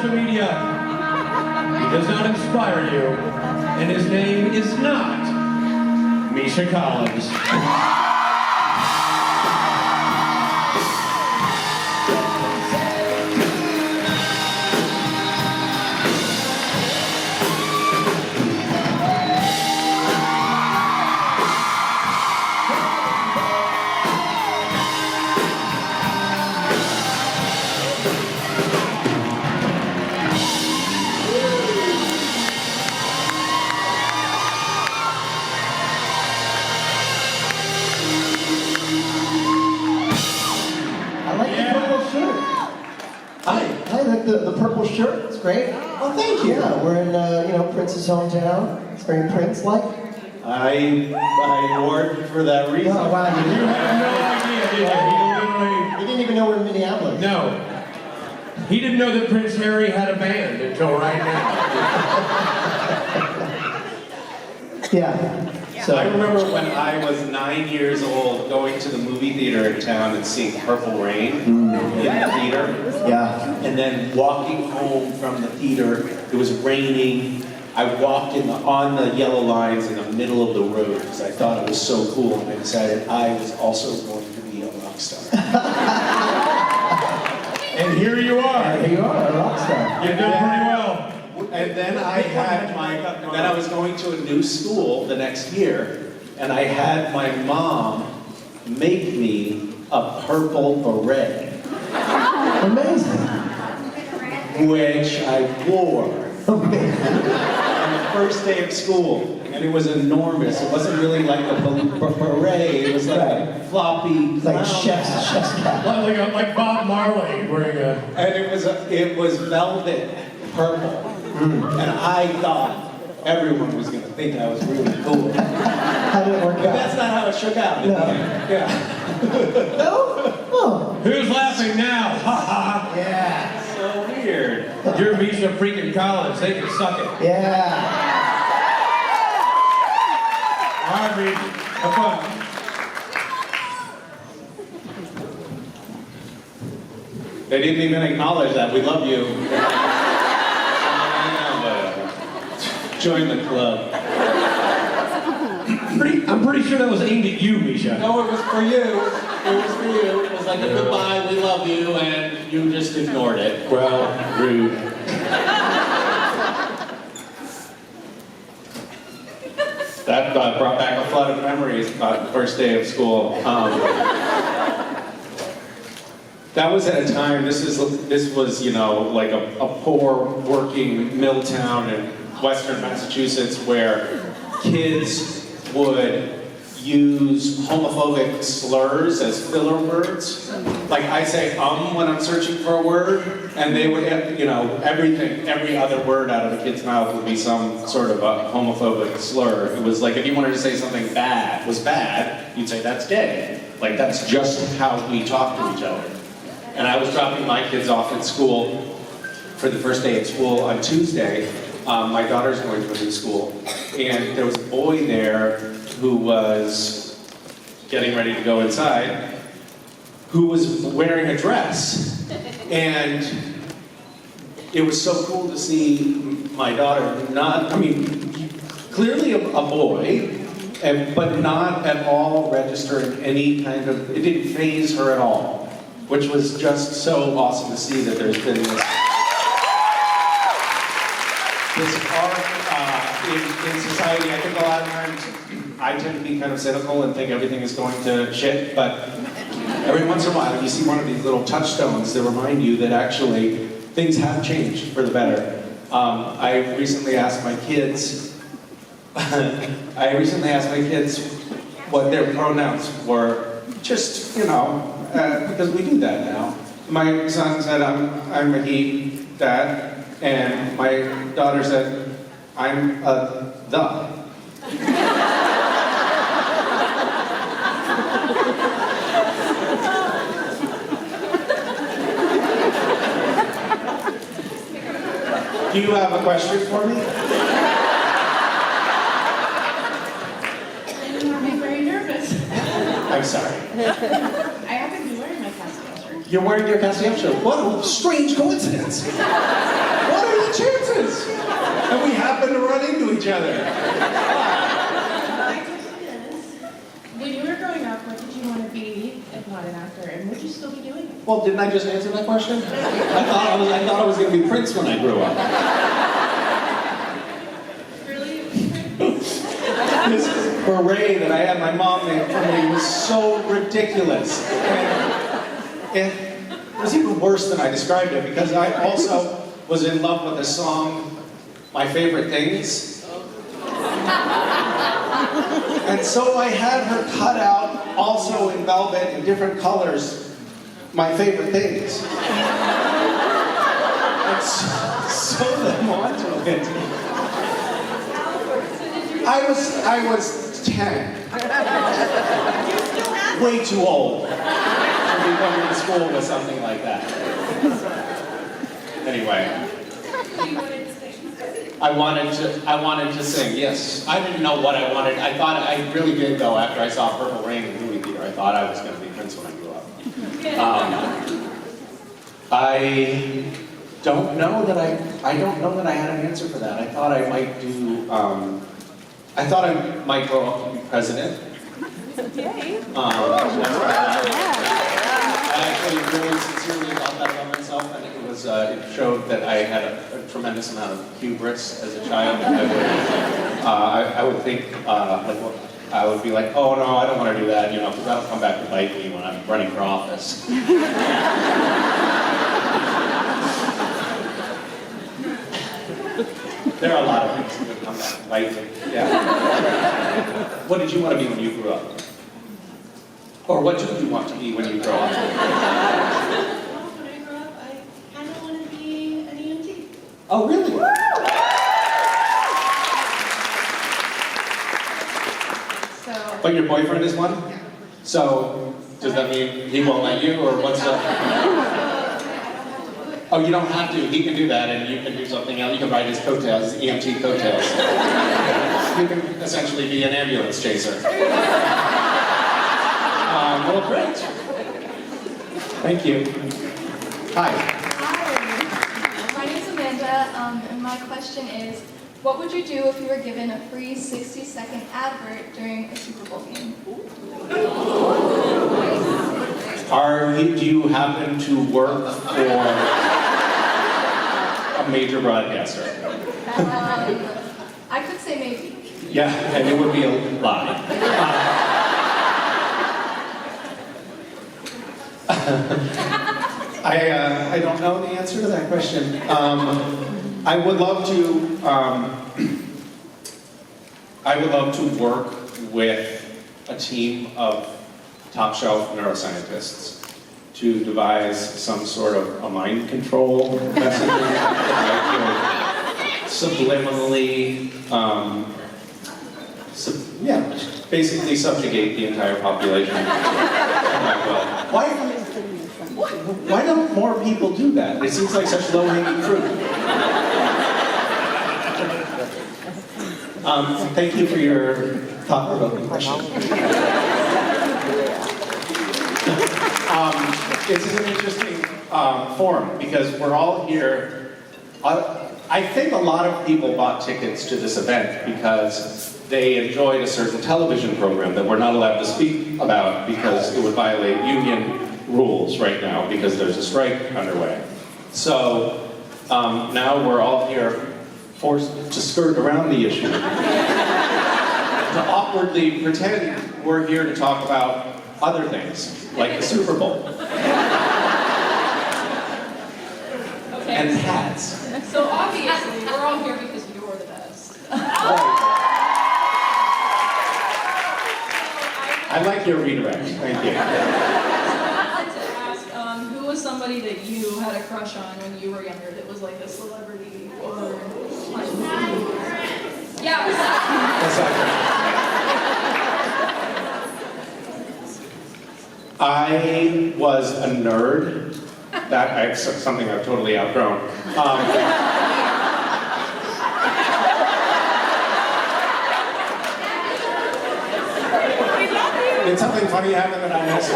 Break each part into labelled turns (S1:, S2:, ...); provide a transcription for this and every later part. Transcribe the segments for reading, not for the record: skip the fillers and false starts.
S1: social media. He does not inspire you, and his name is not Misha Collins.
S2: The purple shirt, it's great.
S3: Oh, thank you.
S2: Yeah, we're in, Prince's hometown. It's very Prince-like.
S3: I wore it for that reason.
S2: Oh, wow, you
S1: You have no idea, did you?
S2: You didn't even know we're in Minneapolis.
S1: No. He didn't know that Prince Harry had a band until right now.
S2: Yeah.
S3: So I remember when I was 9 years old going to the movie theater in town and seeing Purple Rain in the theater.
S2: Yeah.
S3: And then walking home from the theater, it was raining. I walked on the yellow lines in the middle of the road because I thought it was so cool, and I decided I was also going to be a rock star.
S1: And here you are.
S2: Here you are, a rock star.
S1: You've done pretty well.
S3: And then then I was going to a new school the next year, and I had my mom make me a purple beret.
S2: Amazing.
S3: Which I wore on the first day of school, and it was enormous. It wasn't really like a beret, it was like a floppy,
S2: Like chef's cap.
S1: Like Bob Marley wearing a...
S3: and it was velvet purple. And I thought everyone was going to think I was really cool.
S2: How did it work
S3: But
S2: out?
S3: that's not how it shook out.
S2: No.
S3: Yeah.
S2: No? Oh.
S1: Who's laughing now? Ha ha.
S2: Yeah.
S3: So weird.
S1: You're Misha freaking Collins. They can suck it.
S2: Yeah.
S1: All right, Reed. Have fun.
S3: They didn't even acknowledge that. We love you. Join the club.
S1: I'm pretty sure that was aimed at you, Misha.
S3: No, it was for you. It was for you. It was like a goodbye, we love you, and you just ignored it.
S1: Well, rude.
S3: That brought back a flood of memories about the first day of school. That was at a time, this was, like a poor working mill town in Western Massachusetts where kids would use homophobic slurs as filler words. Like I say when I'm searching for a word, and they would have, every other word out of a kid's mouth would be some sort of a homophobic slur. It was like if you wanted to say something bad was bad, you'd say that's gay. Like that's just how we talk to each other. And I was dropping my kids off at school for the first day of school on Tuesday. My daughter's going to a new school, and there was a boy there who was getting ready to go inside, who was wearing a dress. And it was so cool to see my daughter clearly a boy, but not at all registering any kind of, it didn't faze her at all, which was just so awesome to see that there's been this arc in society. I think a lot of times I tend to be kind of cynical and think everything is going to shit, but every once in a while you see one of these little touchstones that remind you that actually things have changed for the better. I recently asked my kids what their pronouns were, just, because we do that now. My son said, I'm a he, Dad, and my daughter said, I'm a the. Do you have a question for me?
S4: You have me very nervous.
S3: I'm sorry.
S4: I happen to be wearing my Castiel shirt.
S3: You're wearing your Castiel shirt. What a strange coincidence. the chances? And we happened to run into each other.
S4: My question is, when you were growing up, what did you want to be if not an actor, and would you still be doing it?
S3: Well, didn't I just answer that question? I thought I was going to be Prince when I grew up.
S4: Really?
S3: This beret that I had my mom make for me was so ridiculous. And it was even worse than I described it because I also was in love with the song My Favorite Things. And so I had her cut out, also in velvet in different colors, My Favorite Things. And sew them onto it. I was 10. Way too old to be going to school with something like that. Anyway. I wanted to sing, yes. I didn't know what I wanted. I really did though, after I saw Purple Rain in the movie theater, I thought I was going to be Prince when I grew up. I don't know that I had an answer for that. I thought I might do, I thought I might grow up to be president.
S4: Yay.
S3: I actually really sincerely thought that about myself, and it showed that I had a tremendous amount of hubris as a child. I would think, I would be like, oh no, I don't want to do that, because that'll come back to bite me when I'm running for office. There are a lot of things that would come back to bite me. Yeah. What did you want to be when you grew up? Or what did you want to be when you grow up?
S4: When I grew up, I kind of wanted to be an EMT.
S3: Oh, really?
S4: So,
S3: But your boyfriend is one? So, does that mean he won't let you, or what's up? Oh, you don't have to. He can do that, and you can do something else. You can ride his coattails, his EMT coattails. You can essentially be an ambulance chaser. Well, great. Thank you. Hi.
S5: Hi, my name is Amanda, and my question is, what would you do if you were given a free 60-second advert during a Super Bowl game?
S3: Do you happen to work for a major broadcaster?
S5: I could say maybe.
S3: Yeah, and it would be a lie. I don't know the answer to that question. I would love to work with a team of top-shelf neuroscientists to devise some sort of a mind control message that could subliminally, basically subjugate the entire population. Why don't more people do that? It seems like such low-hanging fruit. Thank you for your thought-provoking question. It's an interesting forum because we're all here. I think a lot of people bought tickets to this event because they enjoyed a certain television program that we're not allowed to speak about because it would violate union rules right now because there's a strike underway. So now we're all here forced to skirt around the issue, to awkwardly pretend we're here to talk about other things, like the Super Bowl.
S4: okay.
S3: And hats.
S4: So obviously, we're all here because you're the best.
S3: I like your redirect, thank you.
S4: I'd like to ask, who was somebody that you had a crush on when you were younger that was like a celebrity or... Yeah,
S3: That's not good. I was a nerd. That's something I've totally outgrown. Did something funny happen that I missed?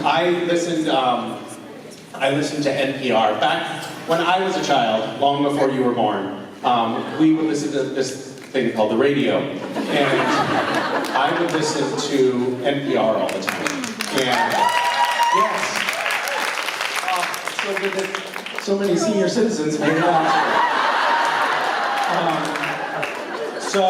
S3: I listened I listened to NPR. Back when I was a child, long before you were born, we would listen to this thing called the radio. And I would listen to NPR all the time. And yes, so good that so many senior citizens made it out. So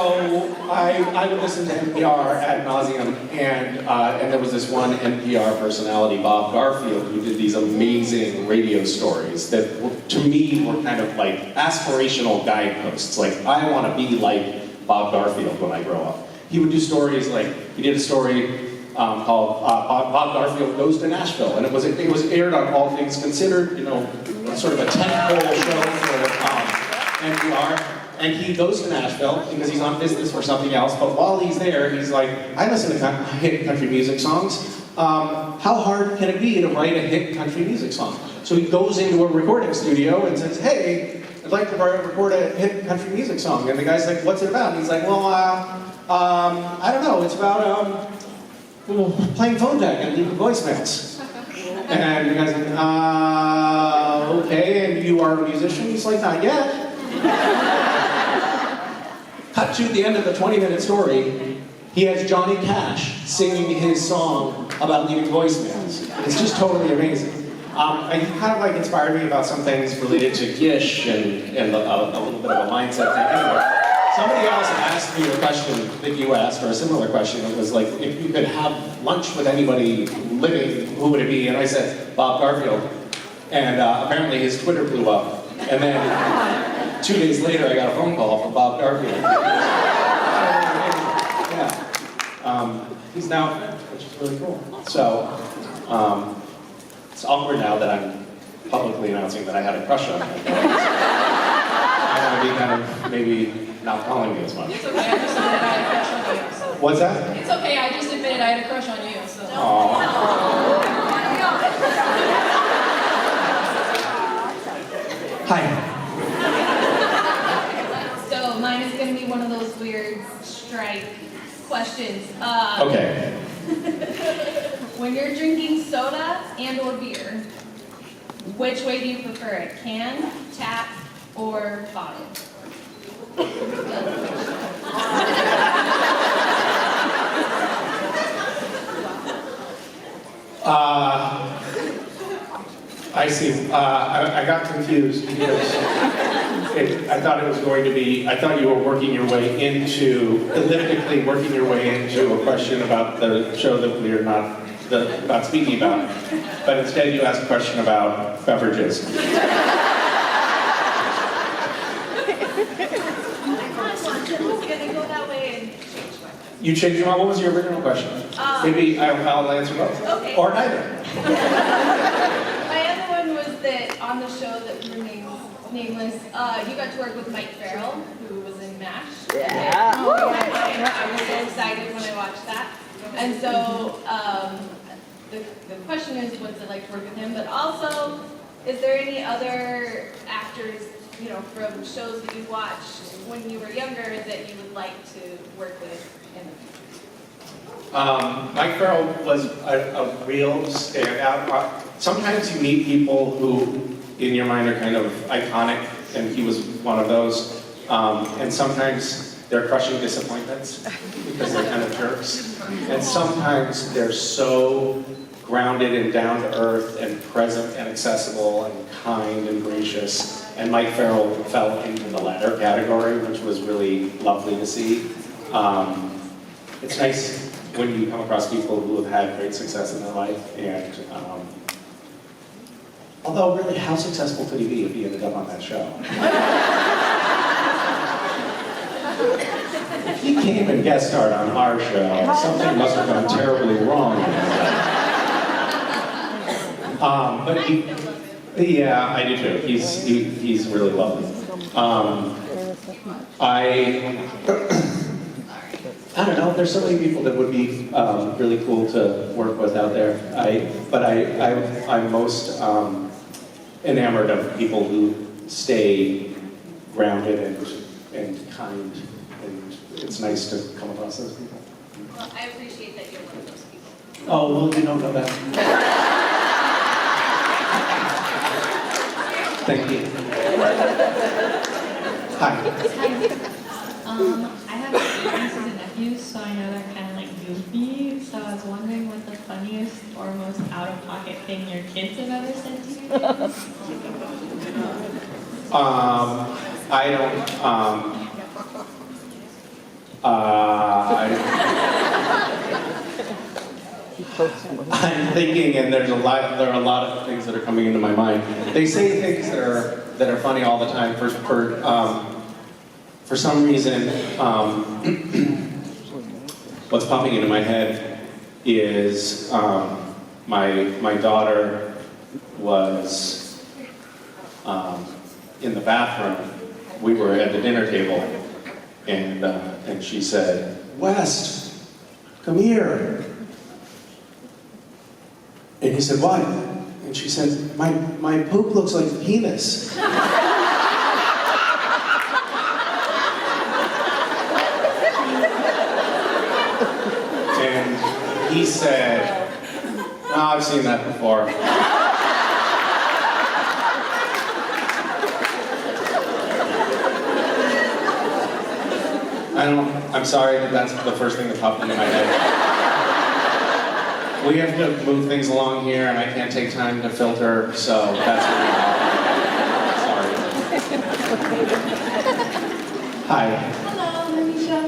S3: I would listen to NPR ad nauseum, and there was this one NPR personality, Bob Garfield, who did these amazing radio stories that, to me, were kind of like aspirational guideposts. Like, I want to be like Bob Garfield when I grow up. He would do stories like, he did a story called Bob Garfield Goes to Nashville, and it was aired on All Things Considered, you know, sort of a tentpole show for NPR. And he goes to Nashville because he's on business for something else, but while he's there, he's like, I listen to hit country music songs. How hard can it be to write a hit country music song? So he goes into a recording studio and says, hey, I'd like to record a hit country music song. And the guy's like, what's it about? And he's like, well, I don't know, it's about playing phone tag and leaving voicemails. And the guy's like, okay, and you are a musician? He's like, not yet. Cut to the end of the 20-minute story, he has Johnny Cash singing his song about leaving voicemails. It's just totally amazing. And he kind of like inspired me about some things related to Gish and a little bit of a mindset thing. Anyway, somebody else asked me a question that you asked, or a similar question. It was like, if you could have lunch with anybody living, who would it be? And I said, Bob Garfield. And apparently his Twitter blew up. And then 2 days later, I got a phone call from Bob Garfield. Yeah. He's now, which is really cool. So, it's awkward now that I'm publicly announcing that I had a crush on him. I want to be kind of maybe not calling me as much.
S4: It's okay, I just admitted I had a crush on you. So.
S3: What's that?
S4: It's okay, I just admitted I had a crush on you. So.
S3: Hi.
S5: So mine is going to be one of those weird strike questions.
S3: Okay.
S5: When you're drinking soda and or beer, which way do you prefer it? Can, tap, or bottle?
S3: I see. I got confused because I thought it was going to be, I thought you were working your way into, elliptically working your way into a question about the show that we are not speaking about. But instead you asked a question about beverages. You changed your mind? What was your original question? Maybe I'll answer both.
S5: Okay.
S3: Or neither.
S5: My other one was that on the show that remains nameless, you got to work with Mike Farrell, who was in MASH.
S2: Yeah.
S5: I was so excited when I watched that. And so the question is, what's it like to work with him? But also, is there any other actors, you know, from shows that you watched when you were younger that you would like to work with in the future?
S3: Mike Farrell was a real standout. Sometimes you meet people who, in your mind, are kind of iconic, and he was one of those. And sometimes they're crushing disappointments because they're kind of jerks. And sometimes they're so grounded and down to earth and present and accessible and kind and gracious. And Mike Farrell fell into the latter category, which was really lovely to see. It's nice when you come across people who have had great success in their life, and although really, how successful could he be if he ended up on that show? If he came and guest starred on our show, something must have gone terribly wrong. But yeah, I do too. He's really lovely. I don't know. There's so many people that would be really cool to work with out there. I'm most enamored of people who stay grounded and kind, and it's nice to come across those people.
S5: Well, I appreciate that you're one of those people.
S3: Oh, well, you don't know that. Thank you. Hi.
S6: I have nieces and nephews, so I know they're kind of like goofy. So I was wondering what the funniest or most out-of-pocket thing your kids have ever said to you is.
S3: I don't, I'm thinking, and there are a lot of things that are coming into my mind. They say things that are funny all the time. For some reason, what's popping into my head is my daughter was in the bathroom. We were at the dinner table, and she said, "West, come here." And he said, "Why?" And she said, my poop looks like a penis." And he said, "No, I've seen that before." I'm sorry that that's the first thing that popped into my head. We have to move things along here, and I can't take time to filter, so that's what Sorry. Hi.
S7: Hello, I'm Misha.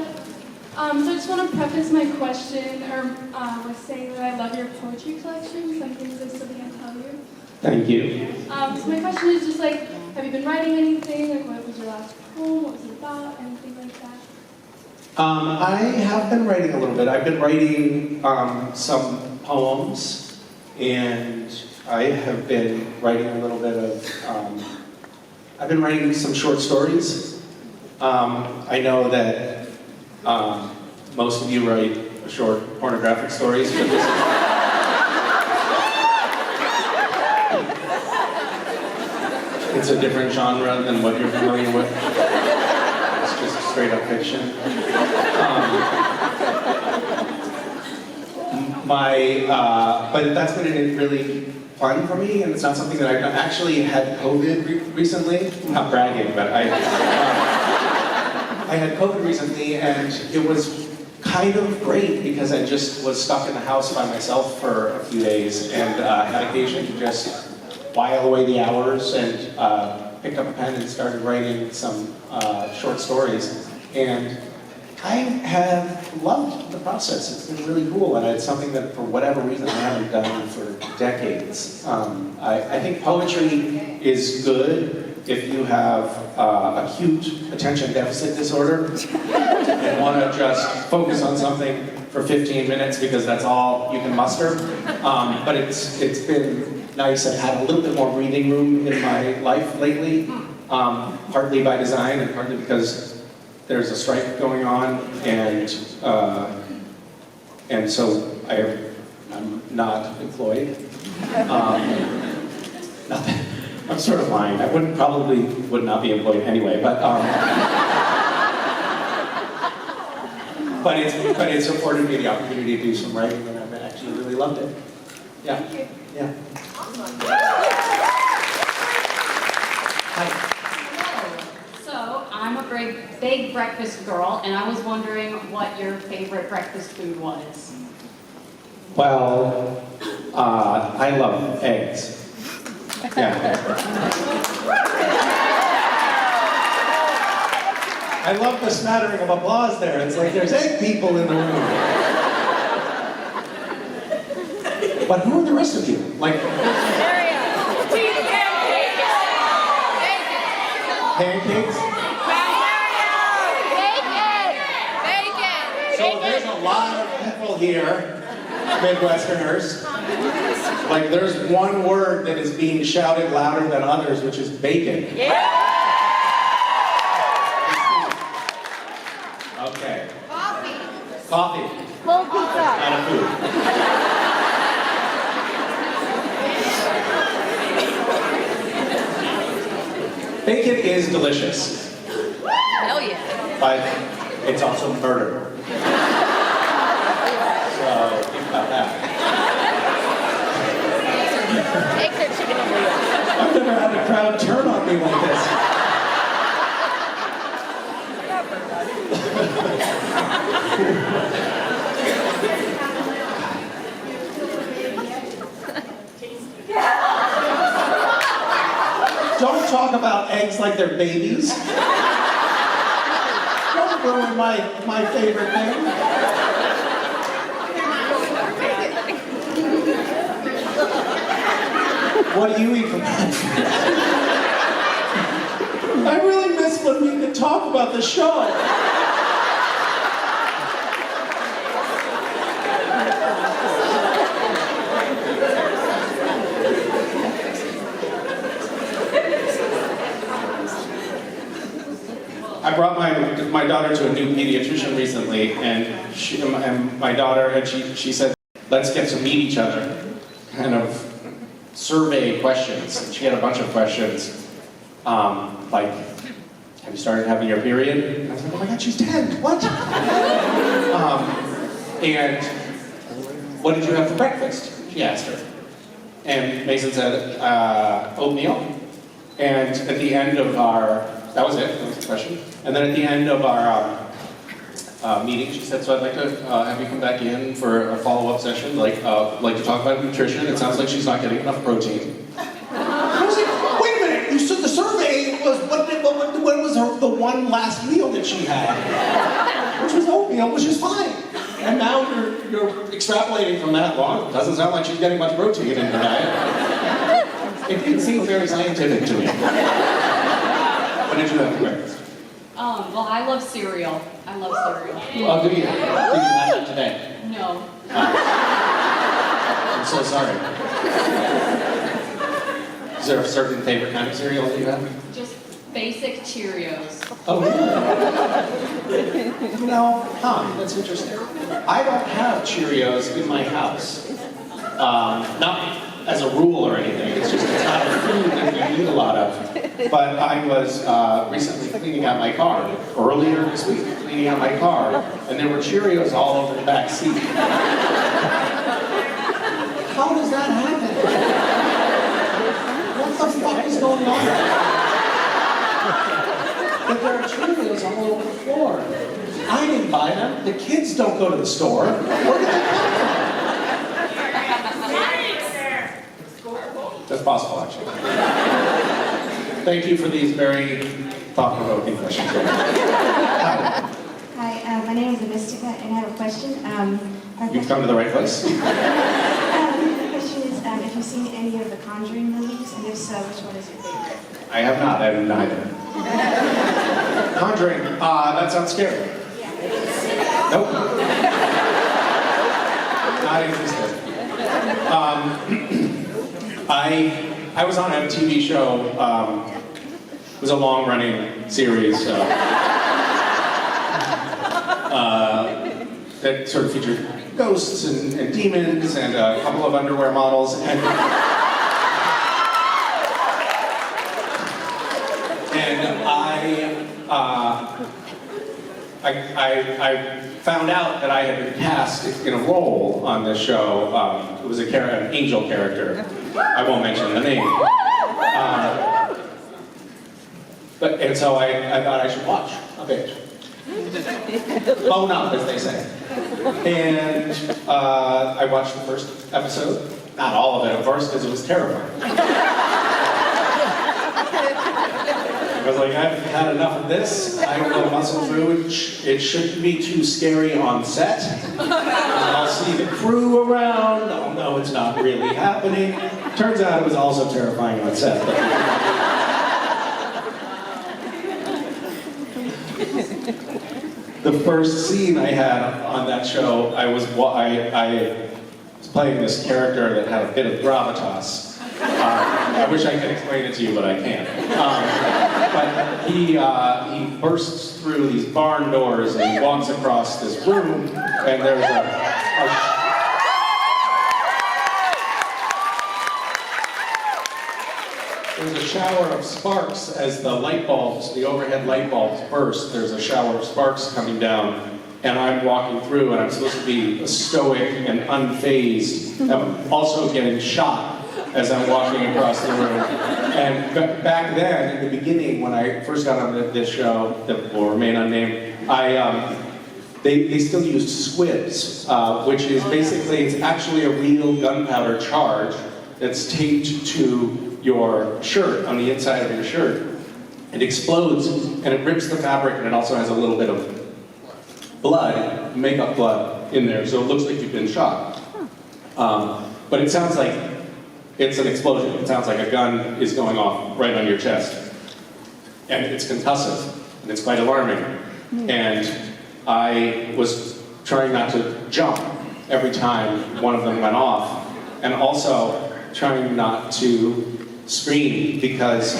S7: So I just want to preface my question with saying that I love your poetry collection. Some things I still can't tell you.
S3: Thank you.
S7: So my question is just like, have you been writing anything? Like, what was your last poem? What was it about? Anything like that?
S3: I have been writing a little bit. I've been writing some poems, and I have been writing a little bit of, I've been writing some short stories. I know that most of you write short pornographic stories, but this is... It's a different genre than what you're familiar with. It's just straight up fiction. But that's been really fun for me, and it's not something that I've done. I actually had COVID recently. I'm not bragging, but I had COVID recently, and it was kind of great because I just was stuck in the house by myself for a few days and had occasion to just while away the hours, and picked up a pen and started writing some short stories. And I have loved the process. It's been really cool, and it's something that, for whatever reason, I haven't done for decades. I think poetry is good if you have acute attention deficit disorder and want to just focus on something for 15 minutes because that's all you can muster. But it's been nice. I've had a little bit more breathing room in my life lately, partly by design and partly because there's a strike going on, and so I'm not employed. I'm sort of lying. I probably would not be employed anyway, but it's afforded me the opportunity to do some writing, and I've actually really loved it. Yeah.
S7: Thank you.
S3: Yeah. Hi.
S8: So, I'm a big breakfast girl, and I was wondering what your favorite breakfast food was.
S3: Well, I love eggs. Yeah. I love the smattering of applause there. It's like there's egg people in the room. But who are the rest of you? Like, pancakes? So there's a lot of people here, Midwesterners. Like, there's one word that is being shouted louder than others, which is bacon.
S8: Yeah.
S3: Okay. Coffee.
S5: Cold pizza.
S3: Not a food. Bacon is delicious.
S8: Hell yeah.
S3: But it's also murder. So think about that.
S5: Eggs are chicken and noodles.
S3: I'm gonna never had a crowd turn on me like this.
S9: Don't talk about eggs like they're babies. Don't ruin my favorite thing. What do you eat for breakfast? I really miss when we could talk about the show.
S3: I brought my daughter to a new pediatrician recently, and my daughter had she said, let's get to meet each other, kind of survey questions. And she had a bunch of questions, like, have you started having your period? And I was like, oh my God, she's 10, what? And what did you have for breakfast? She asked her. And Mason said, oatmeal. And at the end of that was it, that was the question. And then at the end of our meeting, she said, so I'd like to have you come back in for a follow-up session, like to talk about nutrition. It sounds like she's not getting enough protein.
S9: I was like, wait a minute, you said the survey was, when was the one last meal that she had? Which was oatmeal, which is fine. And now you're extrapolating from that. Well, it doesn't sound like she's getting much protein in her diet. It didn't seem very scientific to me. What did you have for breakfast?
S8: Well, I love cereal. I love cereal.
S9: Oh, did you have that today?
S8: No.
S9: I'm so sorry. Is there a certain favorite kind of cereal that you have?
S8: Just basic Cheerios.
S9: Oh, really? You know, that's interesting. I don't have Cheerios in my house. Not as a rule or anything, it's just it's not a food that we eat a lot of. But I was recently cleaning out my car, earlier this week, cleaning out my car, and there were Cheerios all over the back seat. How does that happen? What the fuck is going on? But there are Cheerios all over the floor. I didn't buy them. The kids don't go to the store. Where did they come from? That's possible, actually. Thank you for these very thought-provoking questions.
S10: Hi, my name is Mystica, and I have a question.
S3: You've come to the right place.
S10: The question is, if you've seen any of the Conjuring movies, and if so, which one is your favorite?
S3: I have not, I have neither. Conjuring, that sounds scary. Nope. Not interested. I was on a TV show, it was a long-running series that sort of featured ghosts and demons and a couple of underwear models. And I found out that I had been cast in a role on this show. It was an angel character. I won't mention the name. And so I thought I should watch a bit. Bone up, as they say. And I watched the first episode. Not all of it, of course, because it was terrifying. I was like, I've had enough of this. I will muscle through it. It shouldn't be too scary on set. I'll see the crew around. I'll know it's not really happening. Turns out it was also terrifying on set. The first scene I had on that show, I was playing this character that had a bit of gravitas. I wish I could explain it to you, but I can't. But he bursts through these barn doors and walks across this room, and there's a shower of sparks as the light bulbs, the overhead light bulbs burst. There's a shower of sparks coming down, and I'm walking through, and I'm supposed to be stoic and unfazed. I'm also getting shot as I'm walking across the room. And back then, in the beginning, when I first got on this show, that will remain unnamed, they still used squibs, which is basically, it's actually a real gunpowder charge that's taped to your shirt, on the inside of your shirt. It explodes, and it rips the fabric, and it also has a little bit of blood, makeup blood, in there, so it looks like you've been shot. But it sounds like it's an explosion. It sounds like a gun is going off right on your chest. And it's concussive, and it's quite alarming. And I was trying not to jump every time one of them went off, and also trying not to scream because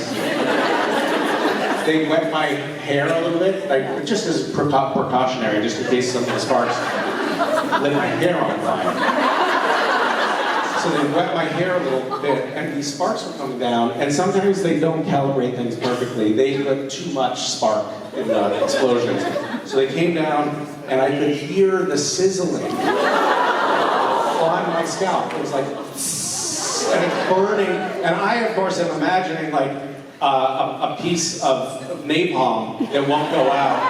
S3: they wet my hair a little bit, like just as precautionary, just in case some of the sparks lit my hair on fire. So they wet my hair a little bit, and these sparks were coming down, and sometimes they don't calibrate things perfectly. They put too much spark in the explosions. So they came down, and I could hear the sizzling on my scalp. It was like, and it's burning, and I, of course, am imagining like a piece of napalm that won't go out.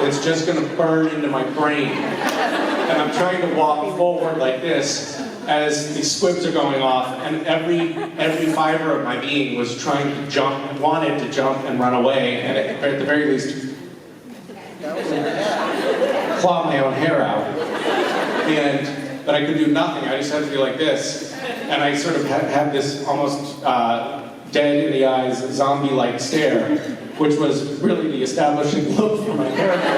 S3: It's just going to burn into my brain. And I'm trying to walk forward like this as these squibs are going off, and every fiber of my being was trying to jump, wanted to jump and run away, and at the very least, claw my own hair out. But I could do nothing. I just had to be like this. And I sort of had this almost dead in the eyes, zombie-like stare, which was really the establishing look for my character.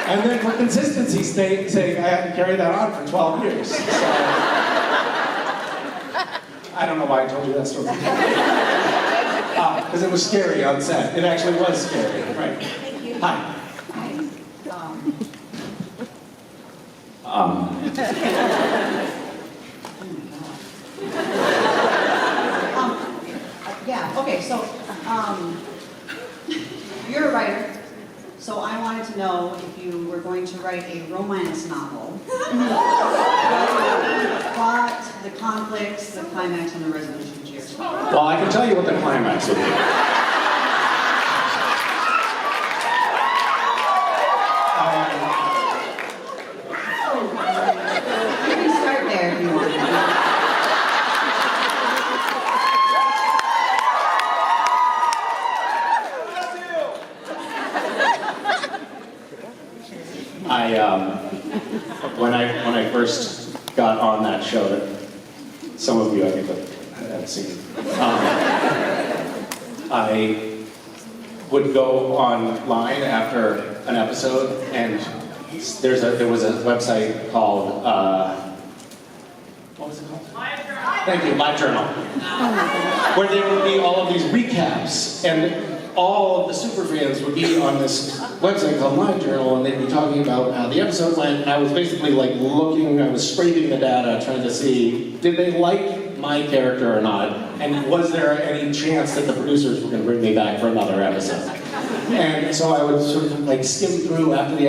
S3: And then for consistency's sake, I had to carry that on for 12 years. So, I don't know why I told you that story. Because it was scary on set. It actually was scary, right?
S10: Thank you.
S3: Hi.
S11: Yeah, okay, so, you're a writer, so I wanted to know if you were going to write a romance novel. What would be the plot, the conflicts, the climax, and the resolution to your story?
S3: Well, I can tell you what the climax would be.
S11: You can start there if you want.
S3: When I first got on that show, that some of you I think have seen, I would go online after an episode, and there was a website called what was it called? Thank you, LiveJournal, where there would be all of these recaps, and all of the superfans would be on this website called LiveJournal, and they'd be talking about how the episode went, and I was basically like looking, I was scraping the data, trying to see, did they like my character or not, and was there any chance that the producers were going to bring me back for another episode? And so I would sort of like skim through after the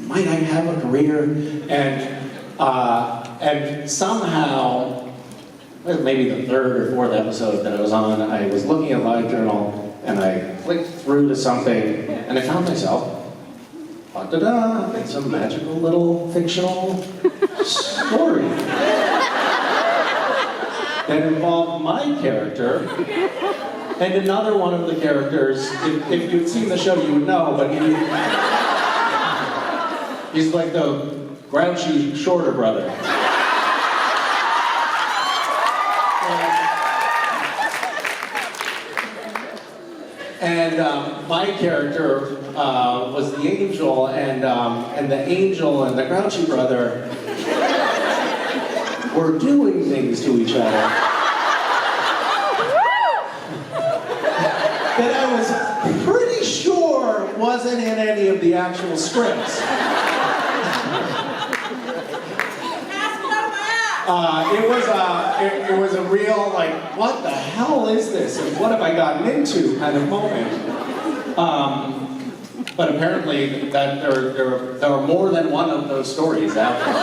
S3: might I have a career? And somehow, maybe the third or fourth episode that I was on, I was looking at LiveJournal, and I clicked through to something, and I found myself, in some magical little fictional story that involved my character and another one of the characters. If you'd seen the show, you would know, but he's like the grouchy, shorter brother. And my character was the angel, and the angel and the grouchy brother were doing things to each other that I was pretty sure wasn't in any of the actual scripts. It was a real, like, what the hell is this? And what have I gotten into kind of moment.
S9: But apparently that there are more than one of those stories out there.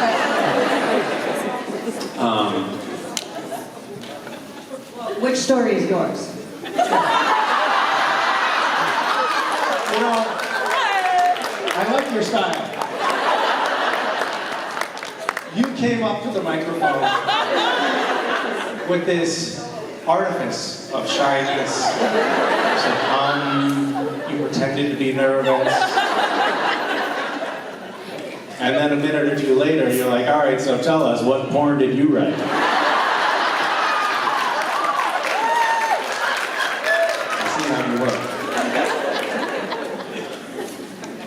S11: Which story is yours?
S9: You know, I like your style. You came up to the microphone with this artifice of shyness. So, you pretended to be nervous. And then a minute or two later, you're like, all right, so tell us, what porn did you write? I see how you work.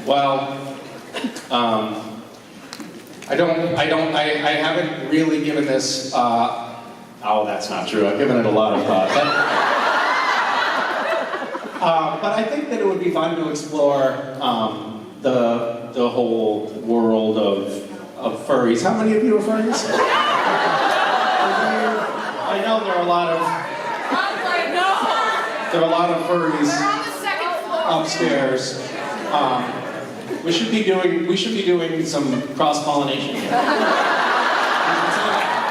S9: Well, I haven't really given this, oh, that's not true. I've given it a lot of thought. But I think that it would be fun to explore the whole world of furries. How many of you are furries? I know there are a lot of furries upstairs. We should be doing some cross-pollination.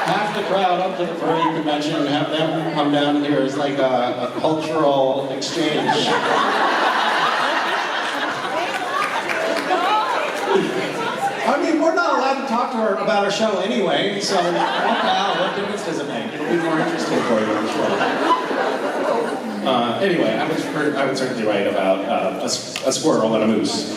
S9: Half the crowd up to the furry convention and have them come down here as like a cultural exchange. I mean, we're not allowed to talk to her about our show anyway, so what the hell, what difference does it make? It'll be more interesting for you, I'm sure. Anyway, I would certainly write about a squirrel and a moose.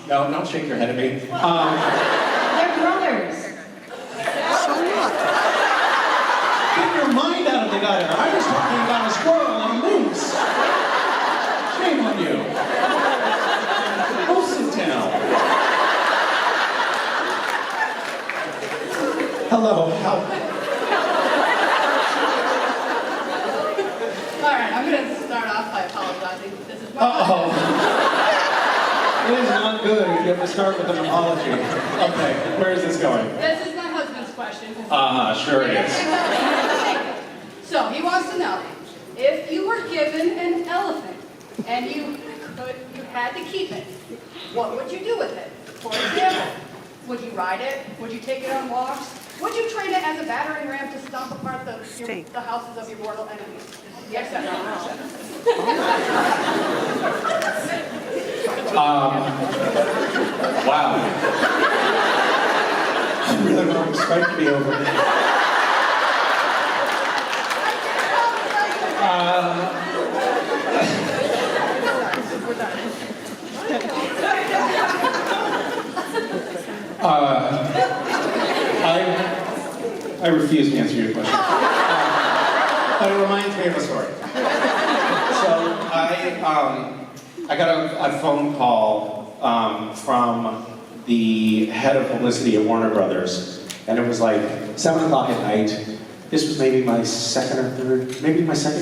S9: No, don't shake your head at me.
S11: They're brothers.
S9: Get your mind out of the gutter. I was talking about a squirrel and a moose. Shame on you. Go sit down. Hello, how?
S12: All right, I'm going to start off by apologizing. This is
S9: Uh-oh. It is not good if you have to start with an apology. Okay, where is this going?
S12: This is my husband's question.
S9: Sure it is.
S12: So he wants to know, if you were given an elephant and you had to keep it, what would you do with it? For example, would you ride it? Would you take it on walks? Would you train it as a battering ram to stomp apart the houses of your mortal enemies? Yes, sir.
S9: Wow. I really want to expect to be over. I refuse to answer your question. But it reminds me of a story. So I got a phone call from the head of publicity at Warner Brothers, and it was like 7 o'clock at night. This was maybe my second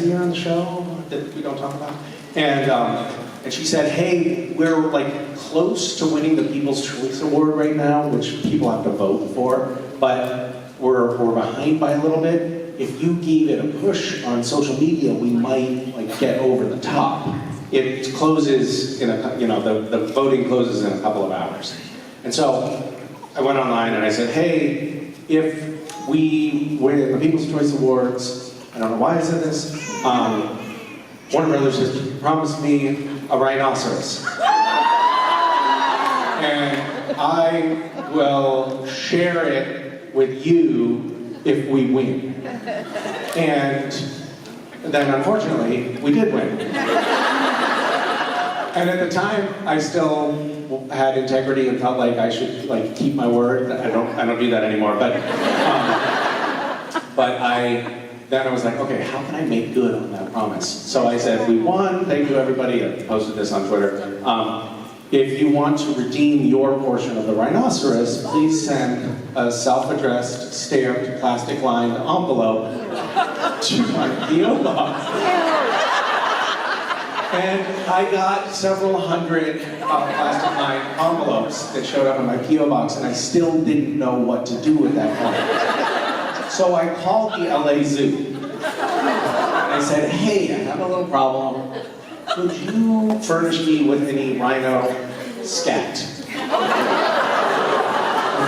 S9: year on the show that we don't talk about. And she said, hey, we're like close to winning the People's Choice Award right now, which people have to vote for, but we're behind by a little bit. If you gave it a push on social media, we might like get over the top. It closes in the voting closes in a couple of hours. And so I went online and I said, hey, if we win the People's Choice Awards, I don't know why I said this, Warner Brothers has promised me a rhinoceros. And I will share it with you if we win. And then unfortunately, we did win. And at the time, I still had integrity and felt like I should like keep my word. I don't do that anymore. But then I was like, okay, how can I make good on that promise? So I said, we won. Thank you, everybody. I posted this on Twitter. If you want to redeem your portion of the rhinoceros, please send a self-addressed, stamped, plastic-lined envelope to my P.O. box. And I got several hundred plastic-lined envelopes that showed up in my P.O. box, and I still didn't know what to do with that point. So I called the LA Zoo. And I said, hey, I have a little problem. Could you furnish me with any rhino scat from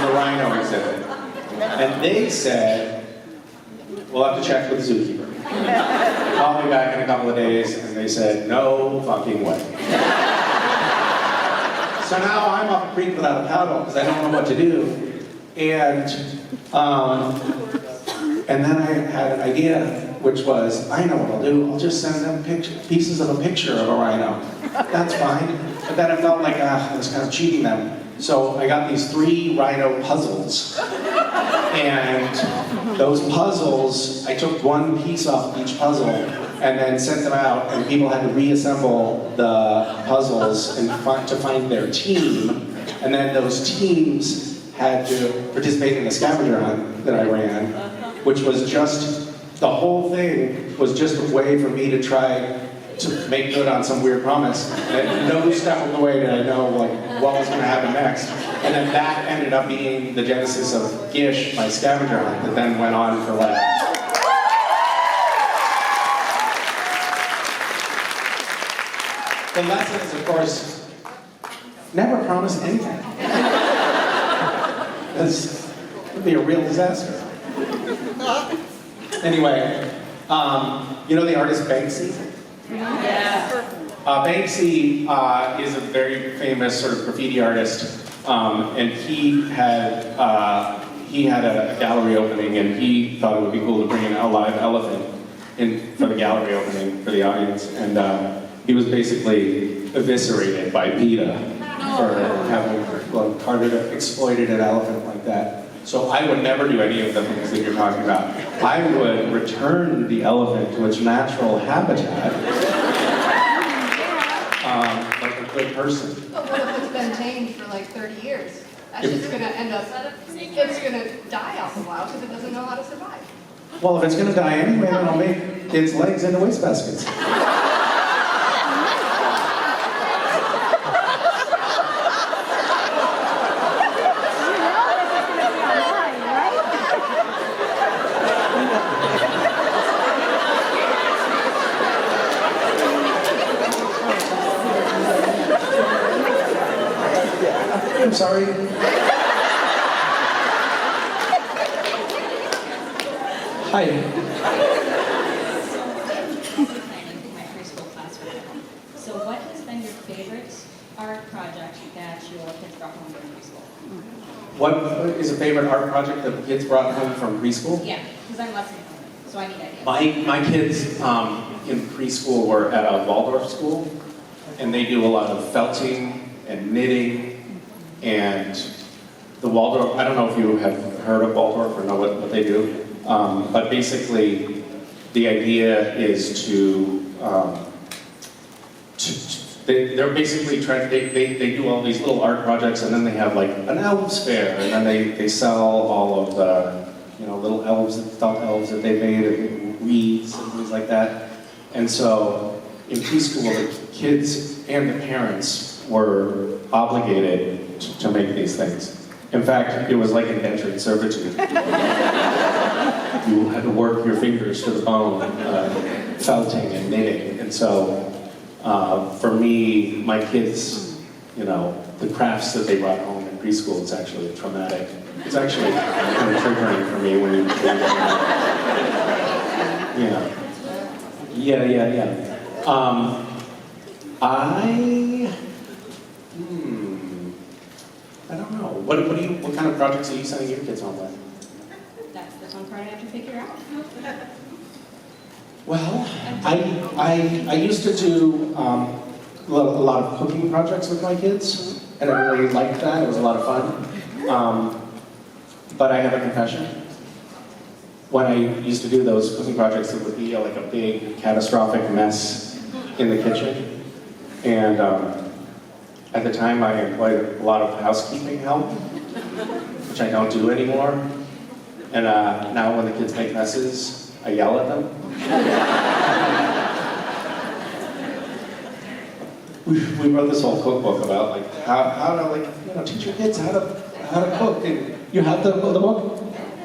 S9: the rhino exhibit? And they said, we'll have to check with the zookeeper. They called me back in a couple of days and they said, no fucking way. So now I'm up a creek without a paddle because I don't know what to do. And then I had an idea, which was, I know what I'll do. I'll just send them pieces of a picture of a rhino. That's fine. But then I felt like I was kind of cheating them. So I got these 3 rhino puzzles. And those puzzles, I took one piece off each puzzle and then sent them out, and people had to reassemble the puzzles and to find their team. And then those teams had to participate in a scavenger hunt that I ran, which was just, the whole thing was just a way for me to try to make good on some weird promise. And no step of the way did I know like what was going to happen next. And then that ended up being the genesis of Gish, my scavenger hunt, that then went on for like... The lesson is, of course, never promise anything. This would be a real disaster. Anyway, you know the artist Banksy?
S8: Yeah.
S9: Banksy is a very famous sort of graffiti artist, and he had a gallery opening, and he thought it would be cool to bring in a live elephant in for the gallery opening for the audience, and he was basically eviscerated by PETA for having exploited an elephant like that. So I would never do any of the things that you're talking about. I would return the elephant to its natural habitat, like a good person.
S12: But what if it's been tamed for like 30 years? That shit's gonna end up, it's gonna die out in the wild because it doesn't know how to survive.
S9: Well, if it's gonna die anyway, then I'll make its legs into wastebaskets. I'm sorry. Hi.
S6: My preschool class right now. So what has been your favorite art project that your kids brought home from preschool?
S9: What is a favorite art project that the kids brought home from preschool?
S6: Yeah, because I'm lessons from them, so I need ideas.
S9: My kids in preschool were at a Waldorf school, and they do a lot of felting and knitting, and the Waldorf, I don't know if you have heard of Waldorf or know what they do, but basically the idea is they're basically trying, they do all these little art projects, and then they have like an elves fair, and then they sell all of the, little elves, felt elves that they made, and wreaths and things like that. And so in preschool, the kids and the parents were obligated to make these things. In fact, it was like indentured servitude. You had to work your fingers to the bone, felting and knitting. And so, for me, my kids, the crafts that they brought home in preschool is actually traumatic. It's actually kind of triggering for me when you, Yeah. I don't know. What kind of projects are you sending your kids home with?
S6: That's the fun part I have to figure out.
S9: Well, I used to do a lot of cooking projects with my kids, and I really liked that. It was a lot of fun. But I have a confession. When I used to do those cooking projects, it would be like a big catastrophic mess in the kitchen. And at the time, I employed a lot of housekeeping help, which I don't do anymore. And now when the kids make messes, I yell at them. We wrote this whole cookbook about how to teach your kids how to cook. And you have the book?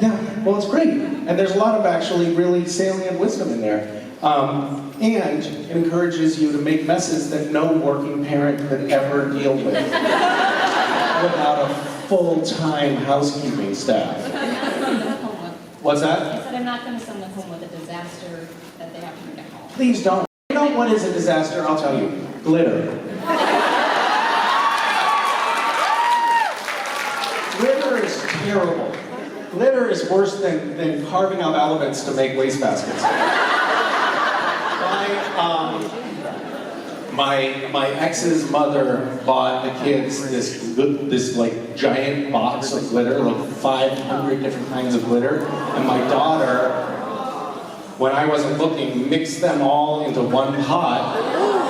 S9: Yeah, well, it's great. And there's a lot of actually really salient wisdom in there. And it encourages you to make messes that no working parent could ever deal with without a full-time housekeeping staff. What's that?
S6: I said I'm not going to send them home with a disaster that they have to bring home.
S9: Please don't. You know what is a disaster? I'll tell you. Glitter. Glitter is terrible. Glitter is worse than carving out elements to make wastebaskets. My ex's mother bought the kids this like giant box of glitter, like 500 different kinds of glitter, and my daughter, when I wasn't looking, mixed them all into one pot,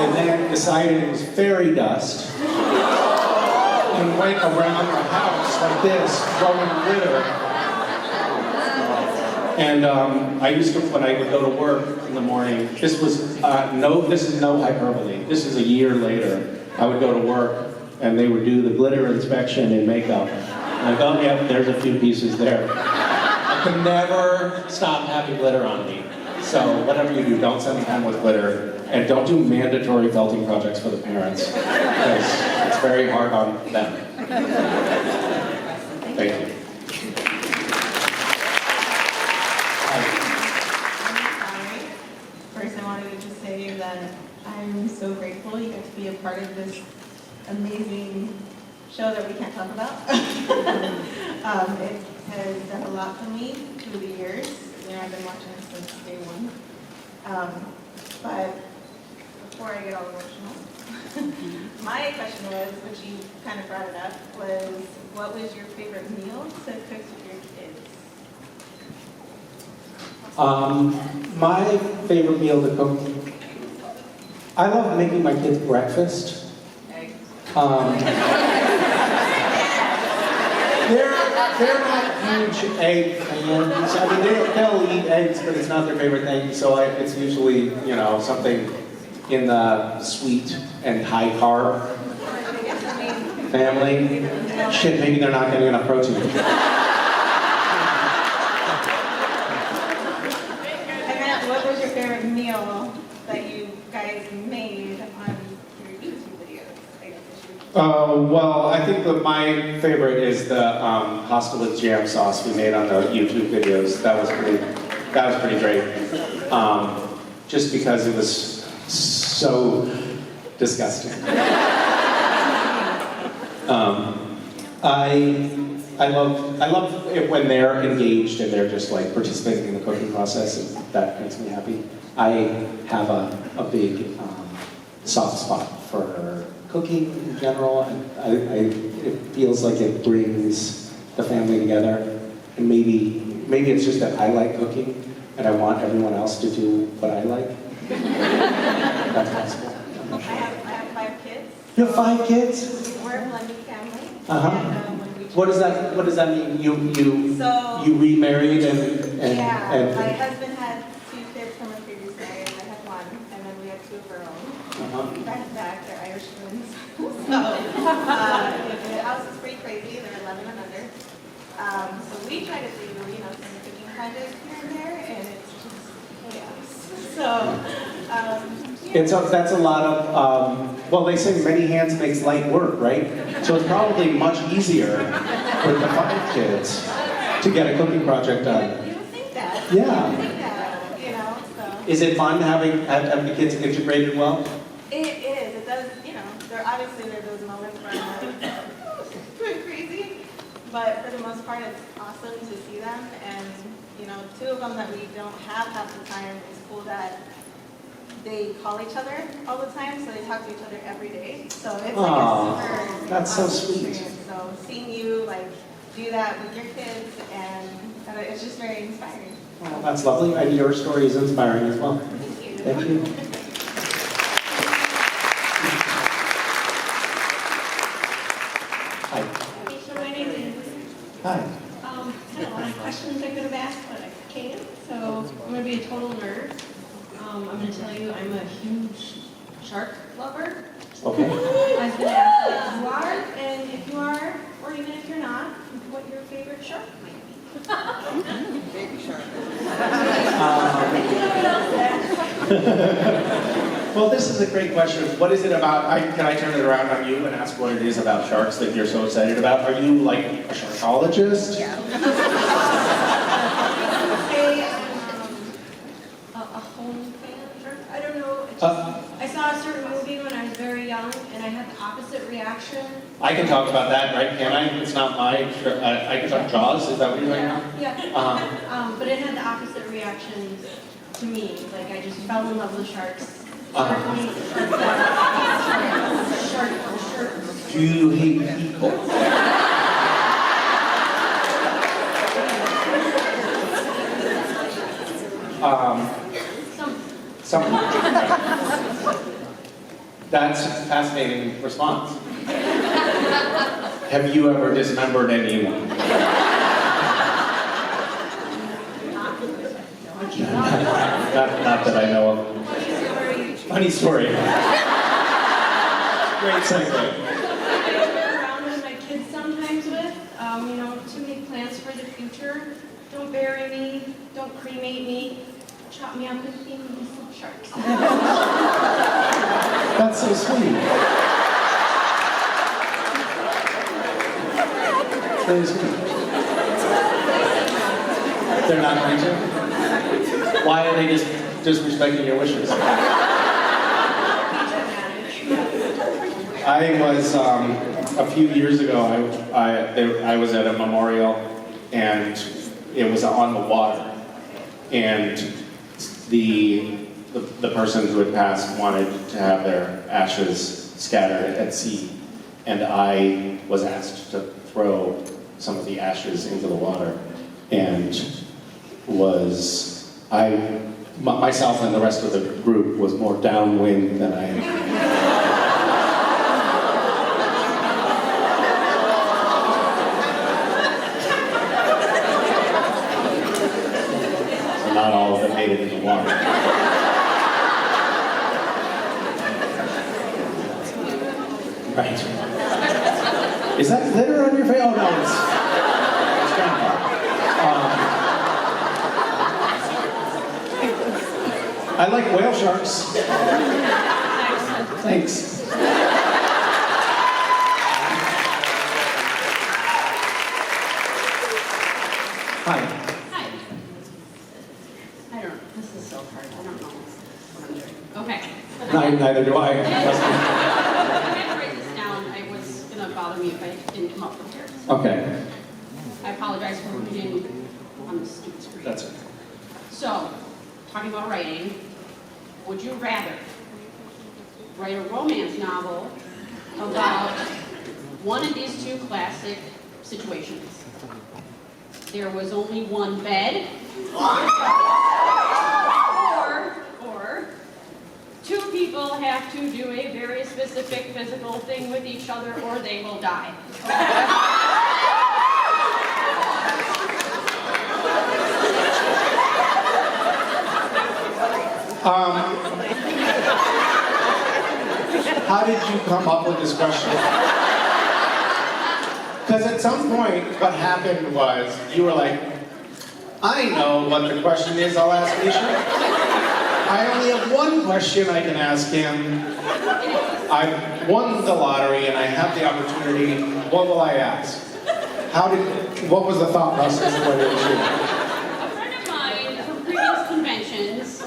S9: and then decided it was fairy dust, and went around the house like this, throwing glitter. And I used to, when I would go to work in the morning, this is no hyperbole, this is a year later, I would go to work and they would do the glitter inspection in makeup. Like, oh yeah, there's a few pieces there. I could never stop having glitter on me. So whatever you do, don't send me home with glitter, and don't do mandatory felting projects for the parents, because it's very hard on them. Thank you.
S10: First, I wanted to just say that I'm so grateful you get to be a part of this amazing show that we can't talk about. It has done a lot for me through the years. I've been watching it since day one. But before I get all emotional, my question was, which you kind of brought it up, was what was your favorite meal to cook with your kids?
S9: My favorite meal to cook, I love making my kids breakfast. They're not huge egg fans. I mean, they'll eat eggs, but it's not their favorite thing. So it's usually, something in the sweet and high carb family. Shit, maybe they're not getting enough protein.
S10: What was your favorite meal that you guys made on your YouTube videos?
S9: Well, I think that my favorite is the pasta with jam sauce we made on the YouTube videos. That was pretty great. Just because it was so disgusting. I love it when they're engaged and they're just like participating in the cooking process, and that makes me happy. I have a big soft spot for cooking in general, and it feels like it brings the family together. And maybe it's just that I like cooking, and I want everyone else to do what I like. That's possible. I'm not sure.
S10: I have 5 kids.
S9: You have 5 kids?
S10: We're a blended family.
S9: What does that mean? You remarried and
S10: my husband had 2 kids from a previous marriage. I had 1, and then we had 2 of our own. Back to back, they're Irish twins. So the house is pretty crazy. They're 11 and under. So we try to do some cooking projects here and there, and it's just chaos. So
S9: that's a lot of well, they say many hands makes light work, right? So it's probably much easier with the 5 kids to get a cooking project done.
S10: You would think that.
S9: Yeah.
S10: You would think that, so.
S9: Is it fun having the kids integrated well?
S10: It is. It does, there are those moments where I'm like, it's pretty crazy. But for the most part, it's awesome to see them. And, 2 of them that we don't have half the time, it's cool that they call each other all the time, so they talk to each other every day. So it's like a super
S9: that's so
S10: awesome
S9: sweet.
S10: experience. So seeing you do that with your kids, and it's just very inspiring.
S9: Well, that's lovely, and your story is inspiring as well.
S10: Thank you.
S9: Thank you. Hi.
S6: Misha, my name is.
S9: Hi.
S6: I had a lot of questions I could have asked, but I can't. So I'm going to be a total nerd. I'm going to tell you I'm a huge shark lover.
S9: Okay.
S6: I was going to ask if you are, and if you are, or even if you're not, what your favorite shark might be.
S11: Baby shark.
S3: Well, this is a great question. What is it about, can I turn it around on you and ask what it is about sharks that you're so excited about? Are you like a sharkologist?
S10: Yeah. A home fan. I don't know. It just, I saw a certain movie when I was very young, and I had the opposite reaction.
S3: I can talk about that, right? Can I? It's not my, I can talk Jaws, is that what you're talking about?
S10: Yeah. But it had the opposite reaction to me. Like, I just fell in love with sharks.
S3: Do you hate people? Some. That's a fascinating response. Have you ever dismembered anyone? Not that I know of. Funny story. Great segue.
S10: I joke around with my kids sometimes with, to make plans for the future. Don't bury me, don't cremate me, chop me up and feed me to some sharks.
S3: That's so sweet. Very sweet. They're not going to? Why are they just disrespecting your wishes? I was, a few years ago, I was at a memorial, and it was on the water, and the person who had passed wanted to have their ashes scattered at sea, and I was asked to throw some of the ashes into the water, and myself and the rest of the group was more downwind than I am. Not all of them made it in the water. Right. Is that glitter on your face? Oh no, it's grandpa. I like whale sharks. Thanks. Hi.
S8: Hi. This is so hard. I don't know what I'm doing. Okay.
S3: Neither do I.
S8: I had to write this down. It was going to bother me if I didn't come up prepared.
S3: Okay.
S8: I apologize for reading on the stupid screen.
S3: That's it.
S8: So, talking about writing, would you rather write a romance novel about one of these two classic situations? There was only one bed, or two people have to do a very specific physical thing with each other or they will die.
S3: How did you come up with this question? Because at some point, what happened was, you were like, I know what the question is I'll ask Misha. I only have one question I can ask him. I won the lottery and I have the opportunity. What will I ask? What was the thought process of what it was?
S8: A friend of mine from previous conventions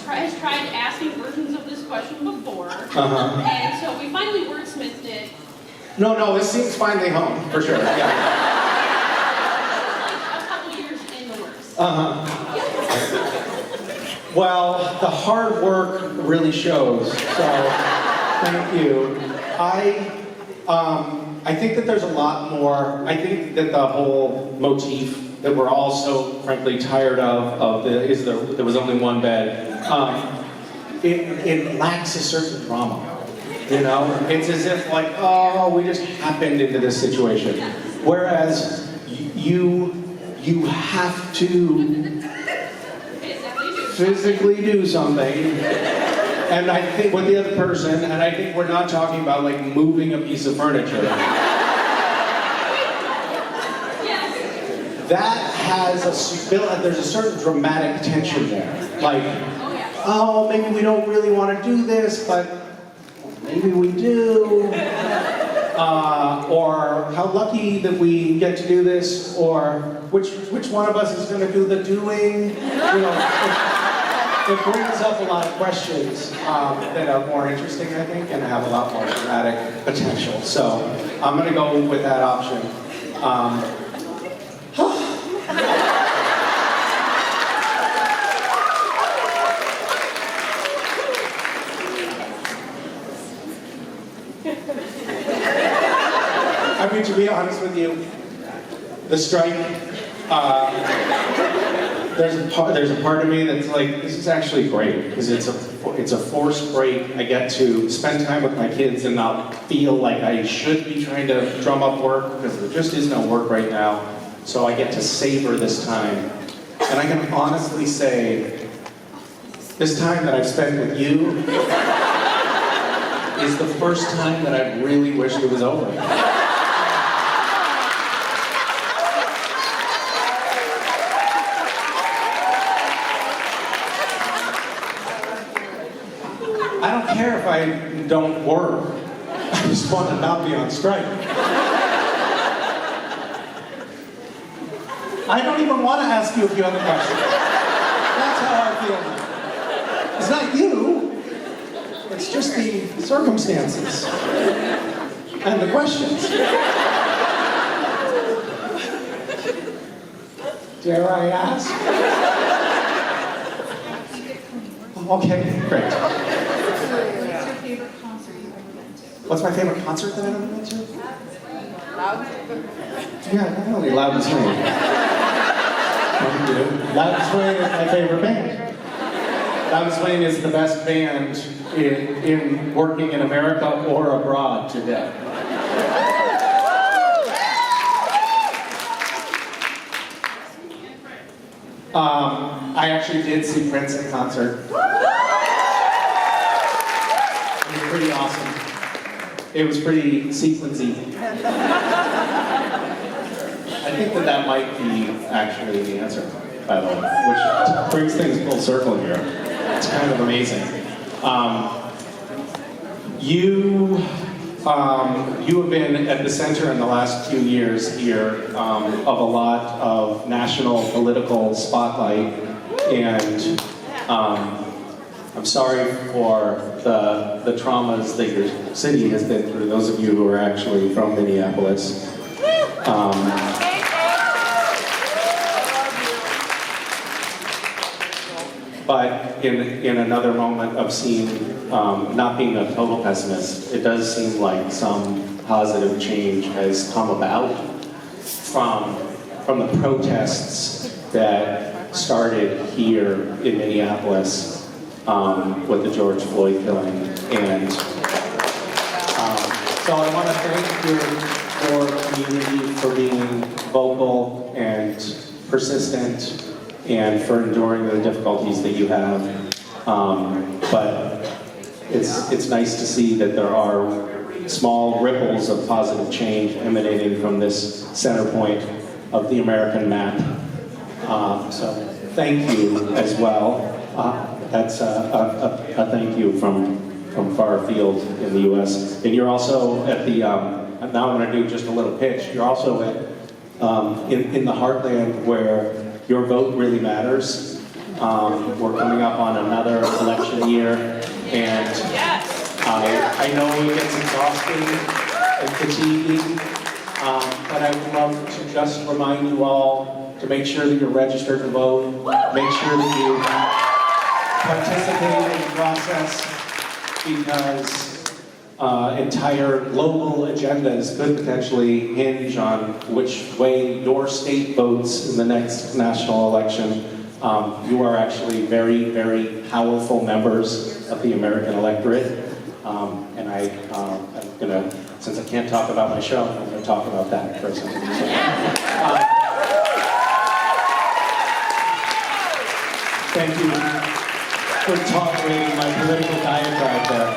S8: has tried asking versions of this question before. And so we finally wordsmithed it.
S3: No, this seems finally home, for sure, yeah.
S8: Like a couple years in the works.
S3: Well, the hard work really shows, so thank you. I think that there's a lot more. I think that the whole motif that we're all so frankly tired of there was only one bed, it lacks a certain drama. You know, it's as if like, oh, we just happened into this situation. Whereas you have to physically do something. And I think with the other person, and I think we're not talking about like moving a piece of furniture.
S8: Yes.
S3: That
S9: has there's a certain dramatic tension there. Like, oh, maybe we don't really want to do this, but maybe we do. Or how lucky that we get to do this, or which one of us is going to do the doing. You know, it brings up a lot of questions that are more interesting, I think, and have a lot more dramatic potential. So I'm going to go with that option. I mean, to be honest with you, the strike, there's a part of me that's like, this is actually great, because it's a forced break. I get to spend time with my kids and not feel like I should be trying to drum up work, because there just is no work right now. So I get to savor this time. And I can honestly say, this time that I've spent with you is the first time that I really wished it was over. I don't care if I don't work. I just want to not be on strike. I don't even want to ask you a few other questions. That's how I feel now. It's not you. It's just the circumstances and the questions. Dare I ask? Okay, great. What's my favorite concert that I've ever been to? Yeah, definitely Loud and Swing. Loud and Swing is my favorite band. Loud and Swing is the best band in working in America or abroad today. I actually did see Prince in concert. It was pretty awesome. It was pretty sequency. I think that might be actually the answer, by the way, which brings things full circle here. It's kind of amazing. You have been at the center in the last few years here of a lot of national political spotlight, and I'm sorry for the traumas that your city has been through, those of you who are actually from Minneapolis. But in another moment of seeing, not being a total pessimist, it does seem like some positive change has come about from the protests that started here in Minneapolis with the George Floyd killing. And so I want to thank your community for being vocal and persistent and for enduring the difficulties that you have. But it's nice to see that there are small ripples of positive change emanating from this center point of the American map. So thank you as well. That's a thank you from far afield in the U.S. And you're also at the, now I'm going to do just a little pitch, you're also at, in the heartland where your vote really matters. We're coming up on another election year, and I know it gets exhausting and fatiguing, but I would love to just remind you all to make sure that you're registered to vote, make sure that you participate in the process, because entire local agendas could potentially hinge on which way your state votes in the next national election. You are actually very, very powerful members of the American electorate. And I'm gonna, since I can't talk about my show, I'm gonna talk about that for a second. Thank you for tolerating my political diatribe there.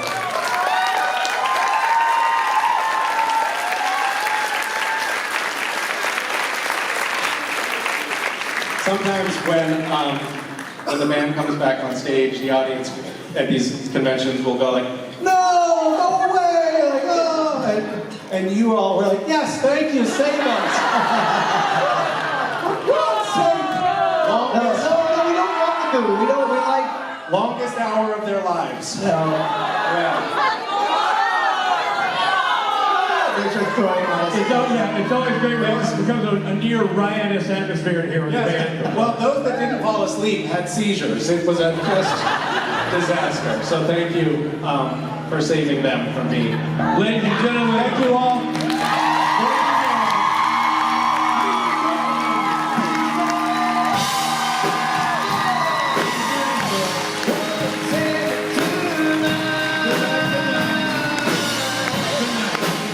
S3: sometimes when the band comes back on stage, the audience at these conventions will go like, "No, go away!" Like, "Oh," and you all were like, "Yes, thank you, save us." For God's sake! Longest,
S2: No, we don't want to do. We like.
S3: longest hour of their lives.
S2: No.
S3: Yeah.
S2: They're just throwing us.
S1: It's always great when it becomes a near riotous atmosphere in here with the band.
S3: Well, those that didn't fall asleep had seizures. It was a just disaster. So thank you for saving them from me.
S1: Ladies and gentlemen,
S3: Thank you all.